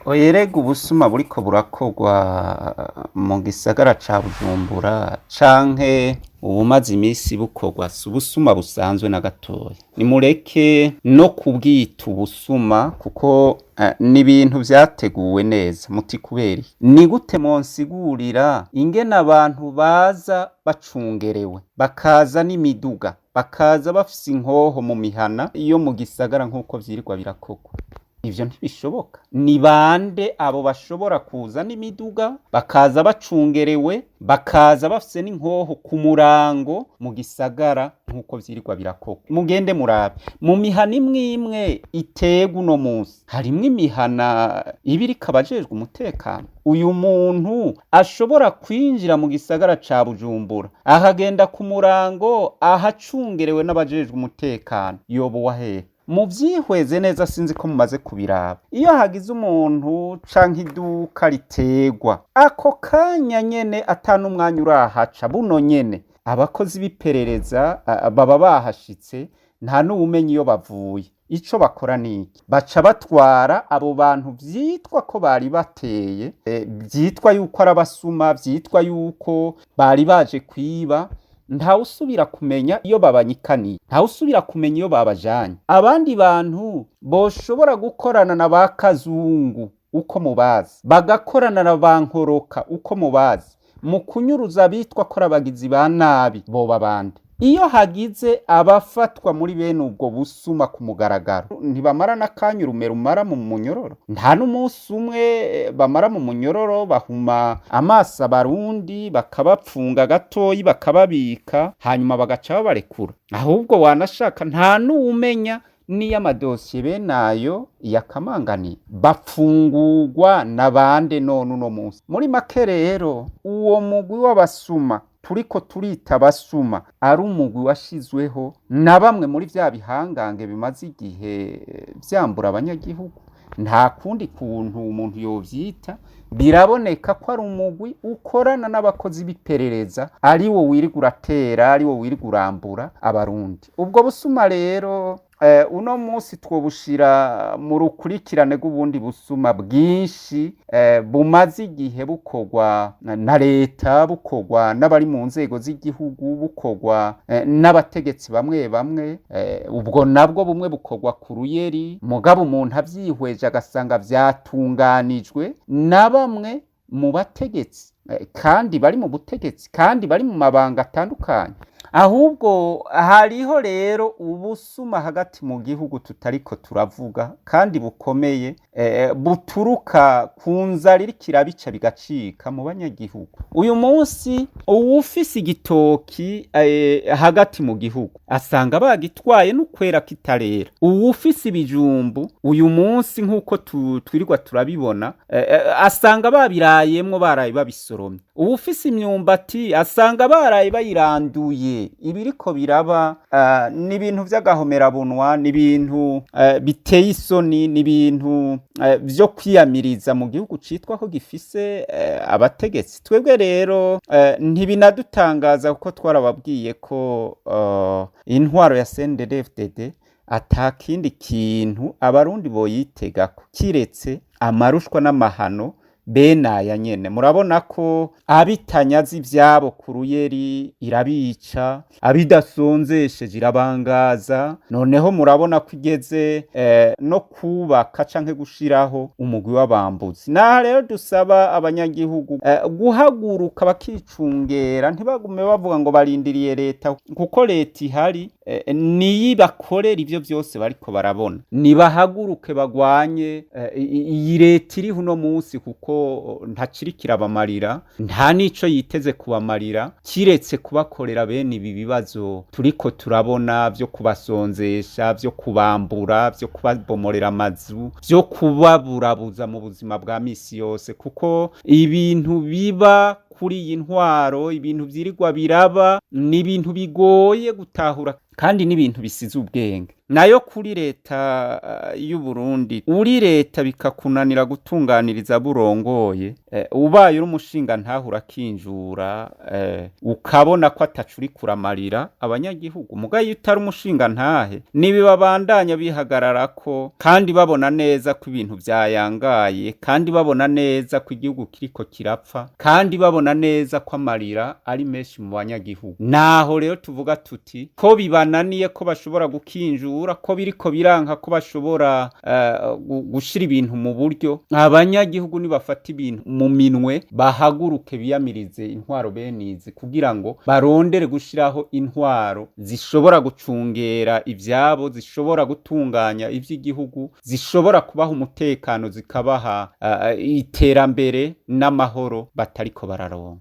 Oyerega ubusuma buriko burakorwa mu gisagara ca Bujumbura canke ubumaze imisi bukorwa si ubusuma busanzwe na gatoya. Nimureke no kubwita ubusuma kuko ni ibintu vyateguwe neza. Muti kubera iki? Ni gute monsigurira ingene abantu baza bacungerewe, bakaza n'imiduga, bakaza bafise inkoho mu mihana iyo mu gisagara nk'uko vyirwa birakorwa? Ivyo ntibishoboka. Ni bande abo bashobora kuza n'imiduga bakaza bacungerewe, bakaza bafise n'inkoho ku murango mu gisagara nk'uko vyirwa birakorwa? Mugende murabe mu mihana imwe imwe iterwa uno musi, harimwo imihana iba iriko abajejwe umutekano. Uyu muntu ashobora kwinjira mu gisagara ca Bujumbura akagenda ku murango ahacungerewe n'abajejwe umutekano, yoba uwahehe? Muvyihweze neza, sinzi ko mumaze kubiraba. Iyo hagize umuntu canke iduka riterwa, ako kanya nyene ata n'umwanya urahaca, buno nyene abakozi b'iperereza baba bahashitse, nta n'uwumenya iyo bavuye. Ico bakora niki? Baca batwara abo bantu vyitwa ko bari bateye, vyitwa yuko ari abasuma, vyitwa yuko bari baje kwiba. Ntawusubira kumenya iyo babanyikaniye, ntawusubira kumenya iyo babajanye. Abandi bantu boshobora gukorana na ba Kazungu uko mubazi, bagakorana na ba Nkoroka uko mubazi, mu kunyuruza bitwa ko abagizi ba nabi, boba bande? Iyo hagize abafatwa muri bene ubwo busuma ku mugaragaro, ntibamara n'akanya urume rumara mu munyororo. Nta n'umunsi umwe bamara mu munyororo, bahuma amaso abarundi, bakabapfunga gatoyi, bakababika, hanyuma bagaca babarekura. Ahubwo wanashaka nta n'uwumenya niyo amadosiye benayo yakamanganiye. Bapfungurwa na bande none uno munsi? Muri make rero, uwo mugwi w'abasuma turiko turita abasuma ari umugwi washizweho na bamwe muri vya bihangange bimaze igihe vyambura abanyagihugu. Nta kundi kuntu umuntu yovyita, biraboneka ko ari umugwi ukorana n'abakozi b'iperereza, ari wo wirirwa uratera, ari wo wirirwa urambura abarundi. Ubwo busuma rero uno munsi twobushira mu rukurikirane rw'ubundi busuma bwinshi bumaze igihe bukorwa na leta, bukorwa n'abari mu nzego z'igihugu, bukorwa n'abategetsi bamwe bamwe. Ubwo nabwo bumwe bukorwa ku ruyeri, mugabo umuntu avyihweje agasanga vyatunganijwe na bamwe mu bategetsi, kandi bari mu butegetsi, kandi bari mu mabanga atandukanye. Ahubwo hariho rero ubusuma hagati mu gihugu tutariko turavuga kandi bukomeye, buturuka ku nzara iriko irabica bigacika mu banyagihugu. Uyu munsi uwufise igitoki hagati mu gihugu asanga bagitwaye n'ukwera kitarera. Uwufise ibijumbu uyu munsi nk'uko twirirwa turabibona, asanga babirayemwo, baraye babisoromye. Uwufise imyumbati asanga baraye bayiranduye. Ibiriko biraba ni ibintu vy'agahomerabunwa, ni ibintu biteye isoni, ni ibintu vyo kwiyamiriza mu gihugu citwa ko gifise abategetsi. Twebwe rero ntibinadutangaza kuko twarababwiye ko intwaro ya CNDD-FDD ata kindi kintu abarundi boyitegako kiretse amarushwa n'amahano benaya nyene. Murabona ko abitanyazi ivyabo ku ruyeri irabica, abidasonzesheje irabangaza. Noneho murabona ko igeze no kubaka canke gushiraho umugwi w'abambuzi. Naha rero dusaba abanyagihugu guhaguruka bakicungera, ntibagume bavuga ngo barindiriye leta, kuko leta ihari niyi bakorera ivyo vyose bariko barabona. Nibahaguruke bagwanye iyi leta iriho uno munsi, kuko ntakiri kirabamarira, nta nico yiteze kubamarira kiretse kubakorera bene ibi bibazo turiko turabona vyo kubasonzesha, vyo kubambura, vyo kubabomorera amazu, vyo kubaburabuza mu buzima bwa misi yose. Kuko ibintu biba kuri iyi ntwaro, ibintu vyirirwa biraba, ni ibintu bigoye gutahura kandi n'ibintu bisize ubwenge. Nayo kuri leta y'u Burundi, uri leta bikakunanira gutunganiriza burongoye, ubaye uri umushinga ntaho urakinjura, ukabona ko ataco uriko uramarira abanyagihugu. Muga iyo utari umushinga ntahe, nibibabandanya bihagararako kandi babona neza ko ibintu vyayangaye, kandi babona neza ko igihugu kiriko kirapfa, kandi babona neza ko amarira ari menshi mu banyagihugu. Naho rero tuvuga tuti ko bibananiye ko bashobora gukinjura, ko biriko biranka ko bashobora gushira ibintu mu buryo, abanyagihugu nibafata ibintu mu minwe, bahaguruke biyamirize intwaro benizi kugira ngo barondere gushiraho intwaro zishobora gucungera ivyabo, zishobora gutunganya ivy'igihugu, zishobora kubaha umutekano, zikabaha iterambere n'amahoro batariko bararonka.